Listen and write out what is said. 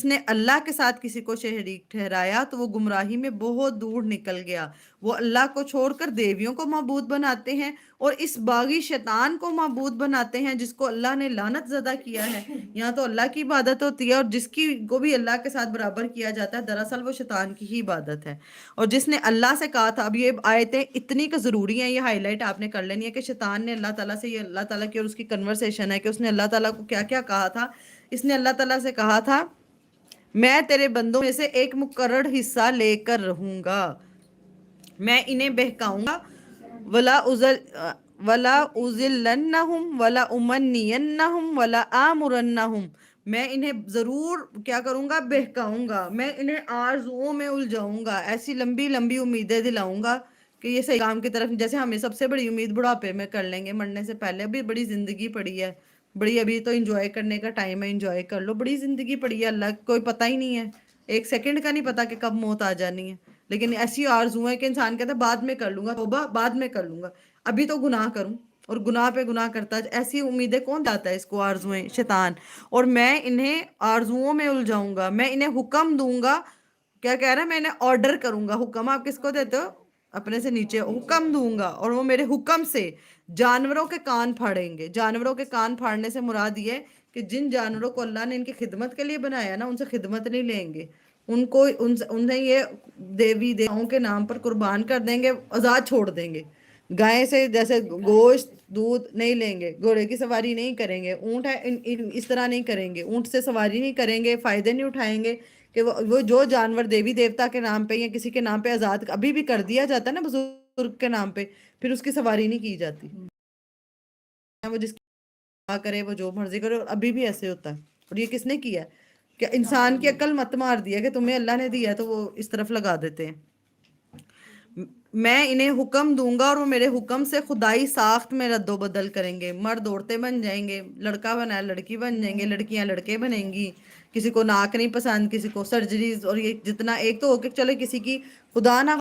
نے अल्लाह के साथ किसी को शरीक ठहराया तो वो गुमराही में बहुत दूर निकल गया। वो अल्लाह को छोड़कर देवियों को माबूद बनाते हैं और इस बागी शैतान को माबूद बनाते हैं जिसको अल्लाह ने लानत ज़दा किया है। यहाँ तो अल्लाह की इबादत होती है, और जिसकी को भी अल्लाह के साथ बराबर किया जाता है दरअसल वो शैतान की ही इबादत है। और जिसने अल्लाह से कहा था, अब ये आयतें इतनी का ज़रूरी हैं, ये हाईलाइट आपने कर लेनी है कि शैतान ने अल्लाह ताला से, ये अल्लाह ताला की और उसकी कन्वर्सेशन है कि उसने अल्लाह ताला को क्या क्या कहा था। इसने अल्लाह ताला से कहा था, मैं तेरे बंदों में से एक मुकर्रर हिस्सा लेकर रहूंगा, मैं इन्हें बहकाऊंगा, वला उज़िल्लन्नहुम वला उमन्नियन्नहुम वला आमुरन्नहुम, मैं इन्हें जरूर क्या करूंगा, बहकाऊंगा, मैं इन्हें आरज़ुओं में उलझाऊंगा, ऐसी लंबी लंबी उम्मीदें दिलाऊंगा कि ये सही काम की तरफ, जैसे हमें सबसे बड़ी उम्मीद बुढ़ापे में कर लेंगे मरने से पहले, अभी बड़ी जिंदगी पड़ी है, बड़ी अभी तो एंजॉय करने का टाइम है, एंजॉय कर लो, बड़ी जिंदगी पड़ी है, अल्लाह कोई पता ही नहीं है, एक सेकंड का नहीं पता कि कब मौत आ जानी है। लेकिन ऐसी आरज़ू है कि इंसान कहता है बाद में कर लूंगा, तौबा बाद में कर लूंगा, अभी तो गुनाह करूं, और गुनाह पे गुनाह करता है। ऐसी उम्मीदें कौन जाता है इसको, आरज़ुएं, शैतान। और मैं इन्हें आरज़ुओं में उलझाऊंगा, मैं इन्हें हुक्म दूंगा, क्या कह रहा है, मैं इन्हें ऑर्डर करूंगा। हुक्म आप किसको देते हो, अपने से नीचे, हुक्म दूंगा और वो मेरे हुक्म से जानवरों के कान फाड़ेंगे। जानवरों के कान फाड़ने से मुराद ये है कि जिन जानवरों को अल्लाह ने इनकी खिदमत के लिए बनाया ना, उनसे खिदमत नहीं लेंगे, उनको उन्हें ये देवी देवताओं के नाम पर कुर्बान कर देंगे, आजाद छोड़ देंगे। गाय से जैसे गोश्त दूध नहीं लेंगे, घोड़े की सवारी नहीं करेंगे, ऊंट है इस तरह नहीं करेंगे, ऊंट से सवारी नहीं करेंगे, फायदे नहीं उठाएंगे कि वो जो जानवर देवी देवता के नाम पे या किसी के नाम पे आजाद अभी भी कर दिया जाता है ना, बुजुर्ग के नाम पे, फिर उसकी सवारी नहीं की जाती। वो जिसकी करे, वो जो मर्जी करे, और अभी भी ऐसे होता है। और ये किसने किया है, क्या इंसान की अक्ल मत मार दिया कि तुम्हें अल्लाह ने दिया है, तो वो इस तरफ लगा देते हैं। मैं इन्हें हुक्म दूंगा और वो मेरे हुक्म से खुदाई साख्त में रद्दो बदल करेंगे। मर्द औरतें बन जाएंगे, लड़का बना लड़की बन जाएंगे, लड़कियां लड़के बनेंगी, किसी को नाक नहीं पसंद, किसी को सर्जरीज, और ये जितना एक तो हो के चलो किसी की खुदा ना